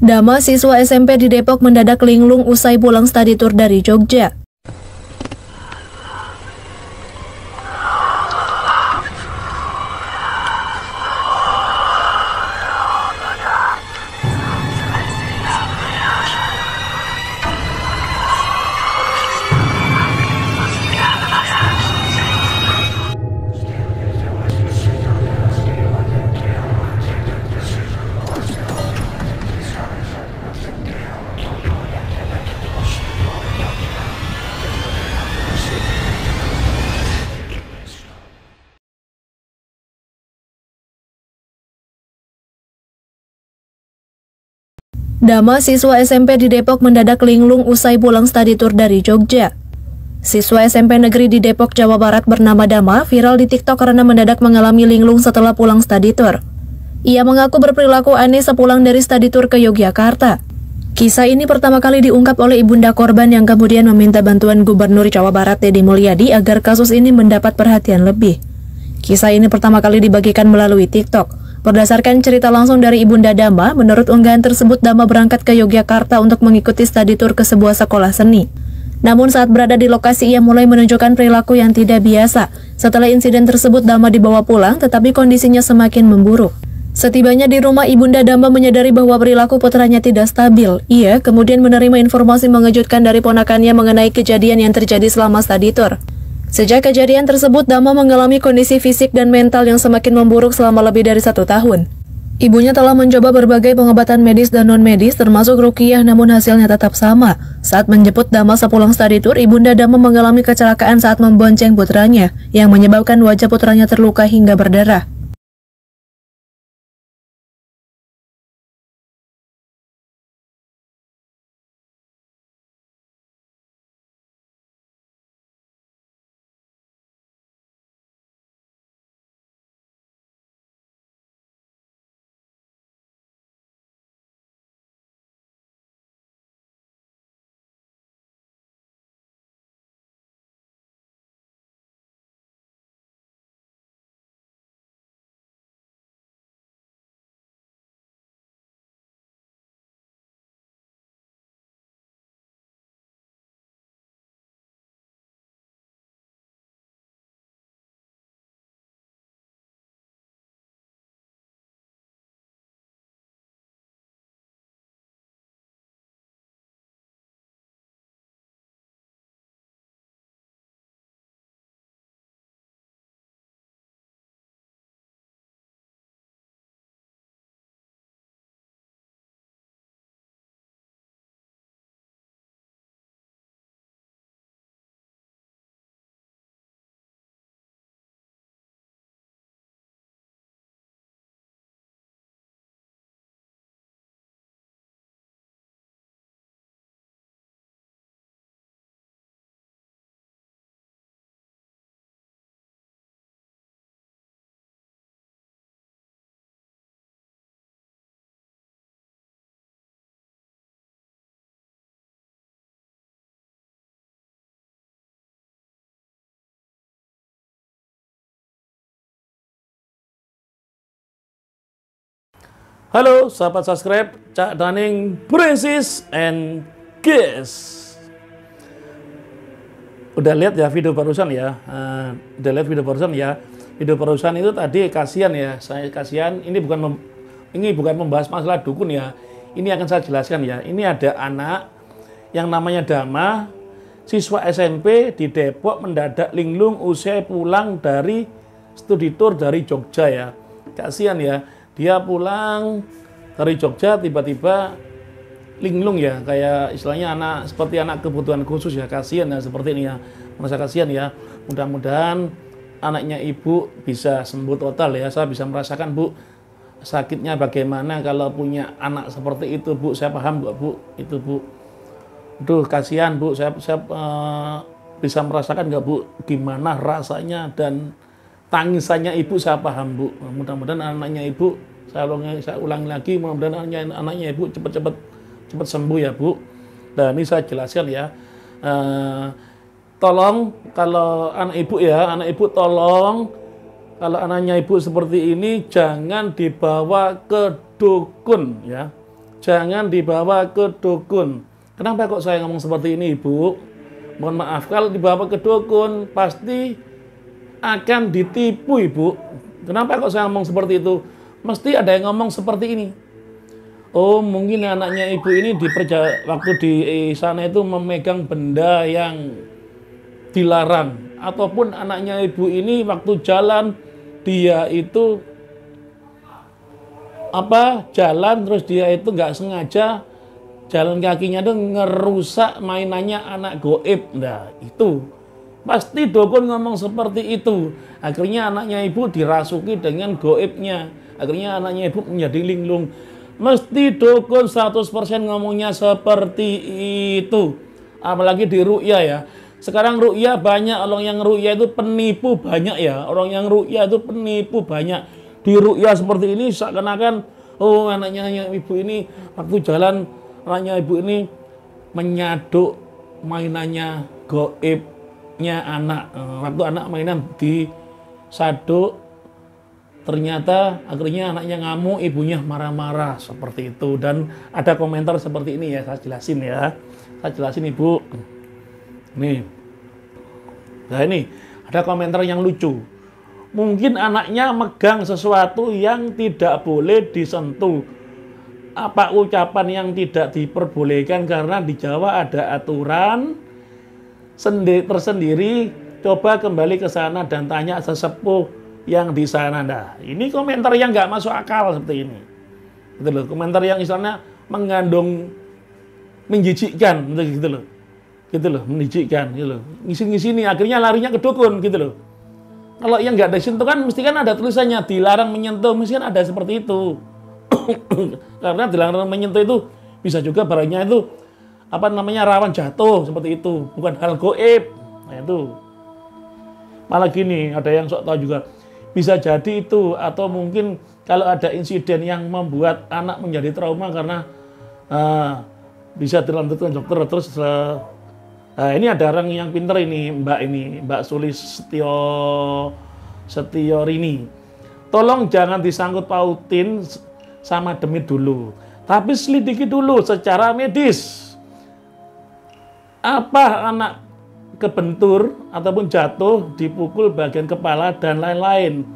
Dama siswa SMP di Depok mendadak linglung usai pulang studi tour dari Jogja. Dama siswa SMP di Depok mendadak linglung usai pulang studi tour dari Jogja. Siswa SMP negeri di Depok, Jawa Barat bernama Dama viral di TikTok karena mendadak mengalami linglung setelah pulang studi tour. Ia mengaku berperilaku aneh sepulang dari studi tour ke Yogyakarta. Kisah ini pertama kali diungkap oleh ibunda korban yang kemudian meminta bantuan Gubernur Jawa Barat Deddy Mulyadi agar kasus ini mendapat perhatian lebih. Kisah ini pertama kali dibagikan melalui TikTok. Berdasarkan cerita langsung dari ibunda Dama, menurut unggahan tersebut Dama berangkat ke Yogyakarta untuk mengikuti studi tour ke sebuah sekolah seni. Namun saat berada di lokasi ia mulai menunjukkan perilaku yang tidak biasa. Setelah insiden tersebut Dama dibawa pulang tetapi kondisinya semakin memburuk. Setibanya di rumah, ibunda Dama menyadari bahwa perilaku putranya tidak stabil. Ia kemudian menerima informasi mengejutkan dari ponakannya mengenai kejadian yang terjadi selama studi tour. Sejak kejadian tersebut, Dama mengalami kondisi fisik dan mental yang semakin memburuk selama lebih dari 1 tahun. Ibunya telah mencoba berbagai pengobatan medis dan non-medis termasuk ruqyah, namun hasilnya tetap sama. Saat menjemput Dama sepulang studi tour, ibunda Dama mengalami kecelakaan saat membonceng putranya, yang menyebabkan wajah putranya terluka hingga berdarah. Halo sahabat subscribe, Cak Daning Princess and Kiss. Udah lihat ya video barusan ya? Video barusan itu tadi kasihan ya, saya kasihan. Ini bukan membahas masalah dukun ya. Ini akan saya jelaskan ya. Ini ada anak yang namanya Dama, siswa SMP di Depok mendadak linglung usai pulang dari studi tour dari Jogja ya. Kasihan ya. Dia pulang dari Jogja tiba-tiba linglung ya, kayak istilahnya seperti anak kebutuhan khusus ya, kasihan ya seperti ini ya, merasa kasihan ya. Mudah-mudahan anaknya ibu bisa sembuh total ya. Saya bisa merasakan Bu sakitnya bagaimana kalau punya anak seperti itu Bu, saya paham Bu itu Bu. Aduh kasihan Bu, saya bisa merasakan nggak Bu gimana rasanya dan tangisannya ibu, saya paham Bu. Mudah-mudahan anaknya ibu, saya ulangi lagi, mudah-mudahan anaknya ibu cepat sembuh ya Bu. Dan ini saya jelaskan ya, tolong kalau anak ibu tolong kalau anaknya ibu seperti ini jangan dibawa ke dukun ya, jangan dibawa ke dukun. Kenapa kok saya ngomong seperti ini, Ibu? Mohon maaf, kalau dibawa ke dukun pasti akan ditipu, Ibu. Kenapa kok saya ngomong seperti itu? Mesti ada yang ngomong seperti ini. Oh, mungkin anaknya ibu ini waktu di sana itu memegang benda yang dilarang. Ataupun anaknya ibu ini waktu jalan, dia itu jalan terus dia itu nggak sengaja jalan kakinya itu ngerusak mainannya anak goib. Nah, itu pasti dukun ngomong seperti itu. Akhirnya anaknya ibu dirasuki dengan goibnya. Akhirnya anaknya ibu menjadi linglung. Mesti dukun 100% ngomongnya seperti itu. Apalagi di ruqyah ya. Sekarang ruqyah banyak, orang yang ruqyah itu penipu banyak ya. Orang yang ruqyah itu penipu banyak. Di ruqyah seperti ini seakan-akan, oh anaknya ibu ini waktu jalan, anaknya ibu ini menyaduk mainannya goibnya anak. Waktu anak mainan disaduk, ternyata akhirnya anaknya ngamuk, ibunya marah-marah seperti itu. Dan ada komentar seperti ini ya, saya jelasin ya. Saya jelasin Ibu. Nih. Nah ini, ada komentar yang lucu. Mungkin anaknya megang sesuatu yang tidak boleh disentuh. Apa ucapan yang tidak diperbolehkan karena di Jawa ada aturan tersendiri. Coba kembali ke sana dan tanya sesepuh yang di sana. Nah, ini komentar yang nggak masuk akal seperti ini. Gitu loh, komentar yang misalnya mengandung menjijikkan gitu loh. Gitu loh, menjijikkan gitu loh. Ngisi-ngisi nih akhirnya larinya ke dukun gitu loh. Kalau yang nggak disentuh kan mesti kan ada tulisannya dilarang menyentuh, mesti kan ada seperti itu. Karena dilarang menyentuh itu bisa juga barangnya itu rawan jatuh seperti itu, bukan hal goib. Nah, itu. Malah gini, ada yang sok tahu juga. Bisa jadi itu, atau mungkin kalau ada insiden yang membuat anak menjadi trauma karena bisa dilanjutkan dokter terus. Ini ada orang yang pinter ini, Mbak Setio Rini. Tolong jangan disangkut pautin sama demit dulu, tapi selidiki dulu secara medis. Apa anak kebentur ataupun jatuh, dipukul bagian kepala dan lain-lain.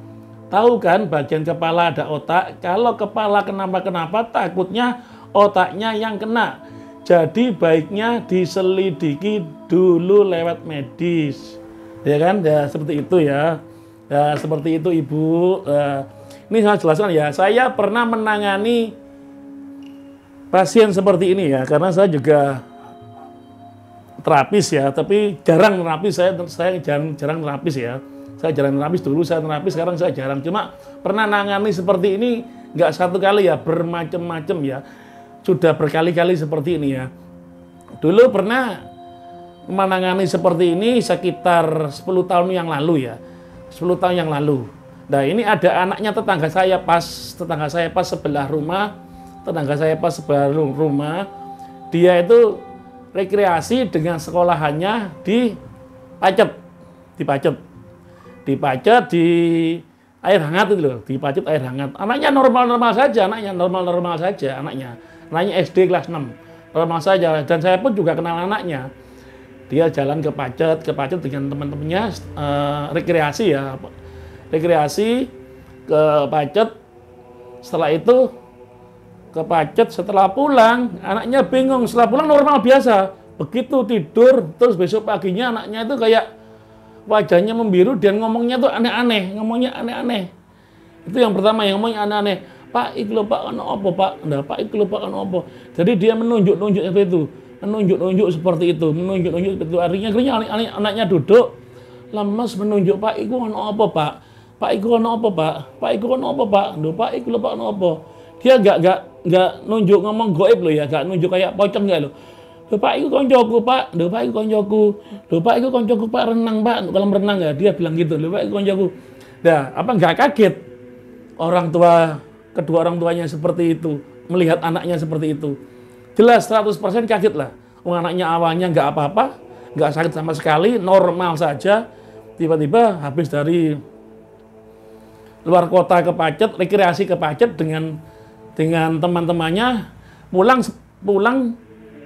Tahu kan bagian kepala ada otak, kalau kepala kenapa-kenapa takutnya otaknya yang kena. Jadi baiknya diselidiki dulu lewat medis. Ya kan? Ya seperti itu ya. Ya seperti itu Ibu. Ini saya jelaskan ya, saya pernah menangani pasien seperti ini ya, karena saya juga terapis ya, tapi jarang terapis, saya jarang terapis ya. Saya jarang terapis dulu, saya terapis, sekarang saya jarang. Cuma pernah nangani seperti ini, nggak satu kali ya, bermacam-macam ya. Sudah berkali-kali seperti ini ya. Dulu pernah menangani seperti ini sekitar 10 tahun yang lalu ya. 10 tahun yang lalu. Nah ini ada anaknya tetangga saya pas sebelah rumah, dia itu rekreasi dengan sekolahannya di Pacet di air hangat itu loh, di Pacet air hangat. Anaknya normal-normal saja, anaknya SD kelas 6, normal saja. Dan saya pun juga kenal anaknya. Dia jalan ke Pacet dengan teman-temannya rekreasi ke Pacet. Setelah itu ke Pacet, setelah pulang anaknya bingung, setelah pulang normal biasa, begitu tidur terus besok paginya anaknya itu kayak wajahnya membiru dan ngomongnya tuh aneh-aneh. Itu yang pertama, yang ngomongnya aneh-aneh. Pak, iki lho Pak, ono apa Pak? Nah, Pak, iki lho Pak, ono apa? Jadi dia menunjuk-nunjuk seperti itu. Artinya anaknya duduk lemas menunjuk, Pak, iku ono apa Pak? Pak, iku ono apa Pak? Pak, iku ono apa Pak? Lho Pak, iku lho Pak, ono apa? Dia enggak nunjuk ngomong goib loh ya, enggak nunjuk kayak pocong enggak loh. Lho Pak, iku koncoku Pak. Lho Pak, iku koncoku Pak, renang Pak. Kalau berenang ya, dia bilang gitu. Lho Pak, iku koncoku. Nah, apa enggak kaget kedua orang tuanya seperti itu, melihat anaknya seperti itu. Jelas 100% kaget lah. Anaknya awalnya enggak apa-apa, enggak sakit sama sekali, normal saja. Tiba-tiba habis dari luar kota ke Pacet, rekreasi ke Pacet dengan teman-temannya, pulang pulang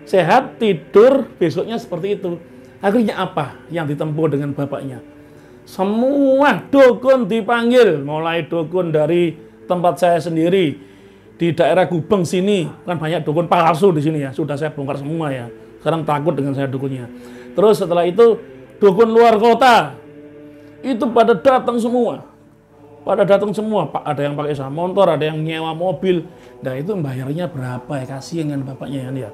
sehat, tidur, besoknya seperti itu. Akhirnya apa yang ditempuh dengan bapaknya? Semua dukun dipanggil, mulai dukun dari tempat saya sendiri di daerah Gubeng sini, kan banyak dukun palsu di sini ya, sudah saya bongkar semua ya. Sekarang takut dengan saya dukunnya. Terus setelah itu dukun luar kota itu pada datang semua. Pada datang semua, Pak, ada yang pakai motor, ada yang nyewa mobil. Nah itu bayarnya berapa ya, kasihan kan bapaknya ya.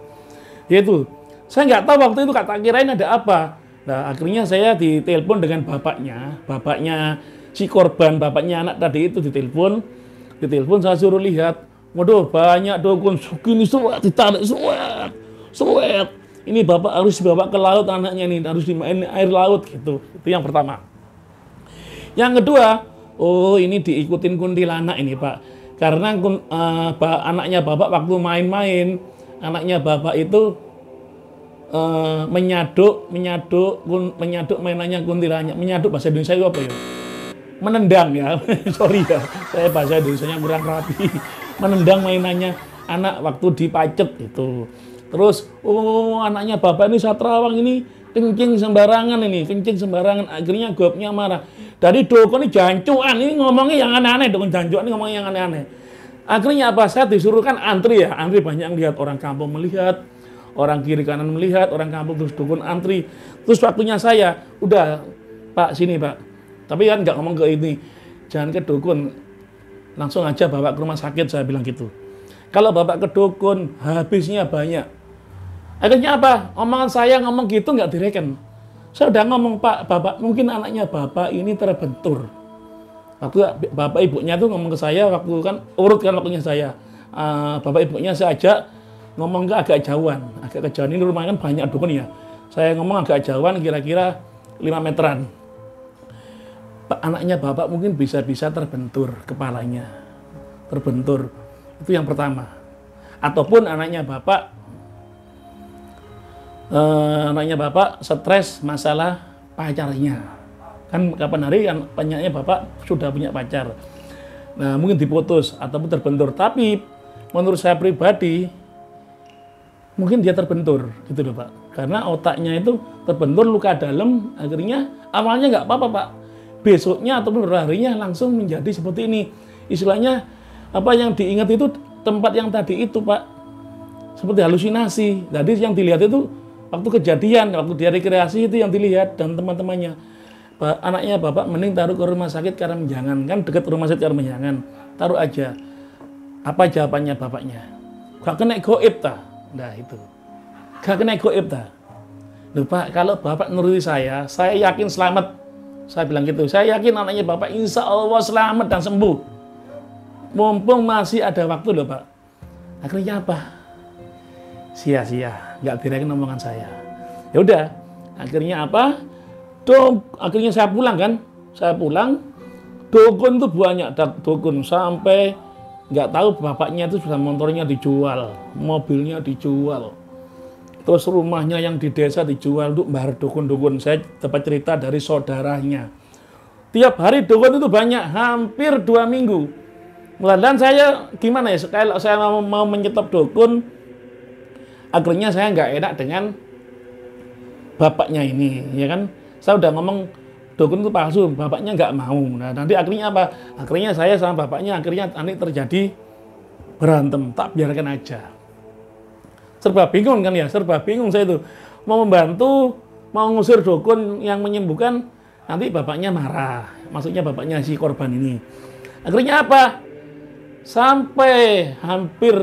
Itu saya nggak tahu waktu itu, kata kirain ada apa. Nah akhirnya saya ditelepon dengan bapaknya si korban, bapaknya anak tadi itu ditelepon saya suruh lihat. Waduh, banyak dukun segini suat, ditarik suat. Ini bapak harus dibawa ke laut, anaknya ini harus dimainin air laut gitu. Itu yang pertama. Yang kedua, oh ini diikutin kuntilanak ini Pak. Karena anaknya bapak waktu main-main, anaknya bapak itu menyaduk mainannya kuntilanak. Menyaduk bahasa Indonesia itu apa ya? Menendang ya. Sorry ya, saya bahasa Indonesianya kurang rapi. Menendang mainannya anak waktu dipacet itu. Terus, oh anaknya bapak ini Satrawang ini kencing sembarangan ini, kencing sembarangan. Akhirnya gopnya marah. Dari dukun ini jancuan, ini ngomongnya yang aneh-aneh, dukun jancuan ini ngomongnya yang aneh-aneh. Akhirnya apa? Saya disuruhkan antri ya, antri banyak yang lihat, orang kampung melihat, orang kiri kanan melihat, orang kampung terus dukun antri. Terus waktunya saya, udah Pak sini Pak. Tapi kan nggak ngomong ke ini, jangan ke dukun, langsung aja bawa ke rumah sakit, saya bilang gitu. Kalau bapak ke dukun, habisnya banyak. Akhirnya apa? Omongan saya ngomong gitu nggak direken. Saya udah ngomong, Pak, bapak mungkin anaknya bapak ini terbentur. Waktu bapak ibunya tuh ngomong ke saya, waktu kan urut kan waktunya saya. Bapak ibunya saya ajak ngomong ke agak jauhan. Agak kejauhan, ini rumahnya kan banyak dukun ya. Saya ngomong agak jauhan, kira-kira 5 meteran. Anaknya bapak mungkin bisa-bisa terbentur kepalanya. Terbentur. Itu yang pertama. Ataupun anaknya bapak stres masalah pacarnya. Kan kapan hari kan banyaknya bapak sudah punya pacar. Nah, mungkin diputus ataupun terbentur. Tapi menurut saya pribadi mungkin dia terbentur gitu loh Pak. Karena otaknya itu terbentur, luka dalam, akhirnya awalnya nggak apa-apa Pak. Besoknya ataupun harinya langsung menjadi seperti ini. Istilahnya apa yang diingat itu tempat yang tadi itu Pak. Seperti halusinasi. Jadi yang dilihat itu waktu kejadian, waktu dia rekreasi itu yang dilihat dan teman-temannya. Anaknya bapak mending taruh ke rumah sakit Karangjangan, kan dekat rumah sakit Karangjangan. Taruh aja. Apa jawabannya bapaknya? Gak kena goib ta? Nah itu. Gak kena goib ta? Loh Pak, kalau bapak nuruti saya yakin selamat. Saya bilang gitu, saya yakin anaknya bapak insya Allah selamat dan sembuh. Mumpung masih ada waktu loh Pak. Akhirnya apa? Sia-sia, nggak direken omongan saya. Ya udah, akhirnya apa? Akhirnya saya pulang kan, dukun tuh banyak, dukun sampai nggak tahu bapaknya itu sudah motornya dijual, mobilnya dijual, terus rumahnya yang di desa dijual untuk bayar dukun-dukun. Saya dapat cerita dari saudaranya. Tiap hari dukun itu banyak, hampir 2 minggu. Dan saya gimana ya, kalau saya mau menyetop dukun, akhirnya saya nggak enak dengan bapaknya ini, ya kan? Saya udah ngomong dukun itu palsu, bapaknya nggak mau. Nah nanti akhirnya apa? Akhirnya saya sama bapaknya akhirnya nanti terjadi berantem. Tak biarkan aja. Serba bingung kan ya, serba bingung saya itu. Mau membantu, mau ngusir dukun yang menyembuhkan, nanti bapaknya marah. Maksudnya bapaknya si korban ini. Akhirnya apa? Sampai hampir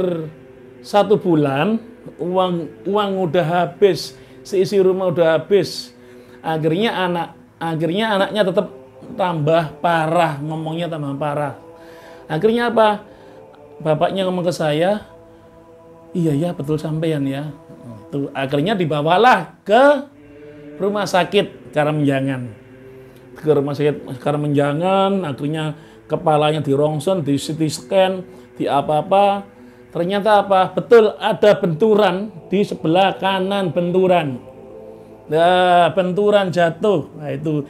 1 bulan, uang udah habis, seisi rumah udah habis. Akhirnya anaknya tetap tambah parah, ngomongnya tambah parah. Akhirnya apa? Bapaknya ngomong ke saya, iya betul sampean ya. Tuh, akhirnya dibawalah ke rumah sakit Karangjangan. Ke rumah sakit Karangjangan, akhirnya kepalanya dirongsen, di CT scan, di apa-apa. Ternyata apa? Betul ada benturan di sebelah kanan, benturan. Nah, benturan jatuh. Nah, itu.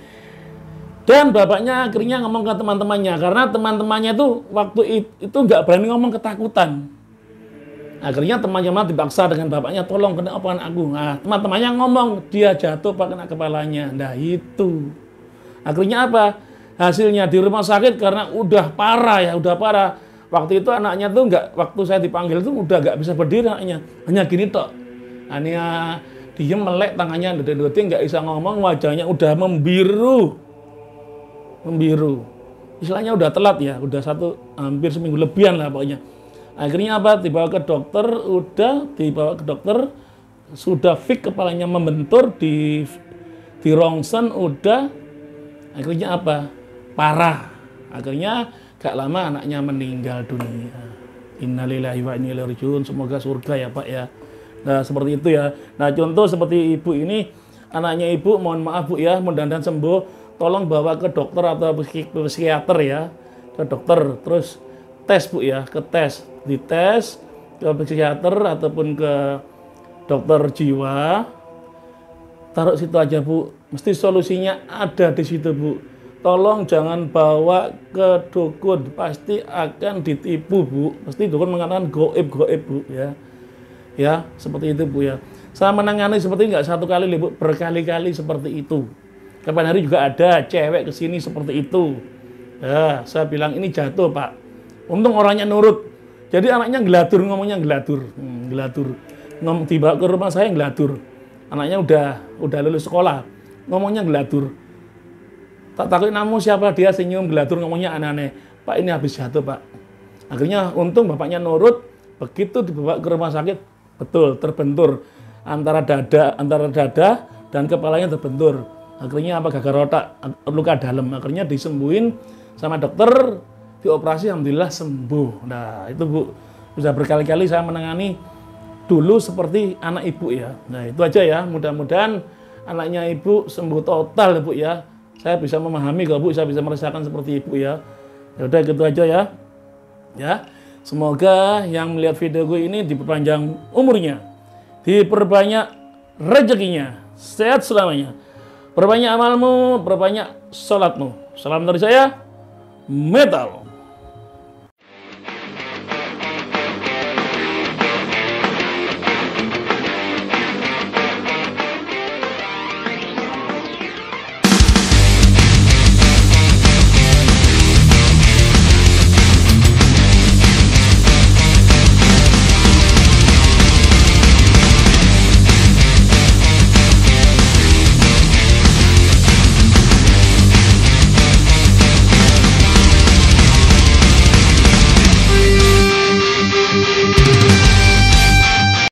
Dan bapaknya akhirnya ngomong ke teman-temannya, karena teman-temannya itu waktu itu nggak berani ngomong, ketakutan. Akhirnya teman-teman dipaksa dengan bapaknya, tolong kenapa anakku. Nah, teman-temannya ngomong, dia jatuh pakai kena kepalanya. Nah itu. Akhirnya apa? Hasilnya di rumah sakit karena udah parah ya, udah parah. Waktu itu anaknya tuh waktu saya dipanggil tuh udah nggak bisa berdiri anaknya. Hanya gini tok. Hanya diem melek tangannya, dede-dede nggak bisa ngomong, wajahnya udah membiru. Membiru. Istilahnya udah telat ya, udah hampir seminggu lebihan lah pokoknya. Akhirnya apa? Dibawa ke dokter, sudah fix kepalanya membentur, di rongsen udah. Akhirnya apa? Parah. Akhirnya gak lama anaknya meninggal dunia. Innalillahi wa inna ilaihi raji'un. Semoga surga ya Pak ya. Nah seperti itu ya. Nah contoh seperti ibu ini, anaknya ibu mohon maaf Bu ya, mudah-mudahan sembuh. Tolong bawa ke dokter atau psikiater ya. Ke dokter, terus tes Bu ya, dites ke psikiater ataupun ke dokter jiwa. Taruh situ aja Bu, mesti solusinya ada di situ Bu. Tolong jangan bawa ke dukun, pasti akan ditipu Bu. Pasti dukun mengatakan goib Bu ya. Ya, seperti itu Bu ya. Saya menangani seperti nggak satu kali Bu, berkali-kali seperti itu. Kapan hari juga ada cewek kesini seperti itu. Ya, saya bilang ini jatuh Pak. Untung orangnya nurut. Jadi anaknya ngeladur, ngomongnya ngeladur. Tiba ke rumah saya ngeladur. Anaknya udah lulus sekolah. Ngomongnya ngeladur. Tak takut namu siapa, dia senyum ngeladur, ngomongnya aneh-aneh. Pak ini habis jatuh Pak. Akhirnya untung bapaknya nurut. Begitu dibawa ke rumah sakit, betul terbentur antara dada dan kepalanya terbentur. Akhirnya apa? Gagal otak, luka dalam. Akhirnya disembuhin sama dokter, dioperasi, alhamdulillah sembuh. Nah itu Bu, bisa berkali-kali saya menangani dulu seperti anak ibu ya. Nah itu aja ya, mudah-mudahan anaknya ibu sembuh total ya Bu ya. Saya bisa memahami kalau Bu, saya bisa merasakan seperti ibu ya. Ya udah gitu aja ya. Ya, semoga yang melihat video gue ini diperpanjang umurnya, diperbanyak rezekinya, sehat selamanya. Perbanyak amalmu, perbanyak sholatmu. Salam dari saya, Metal.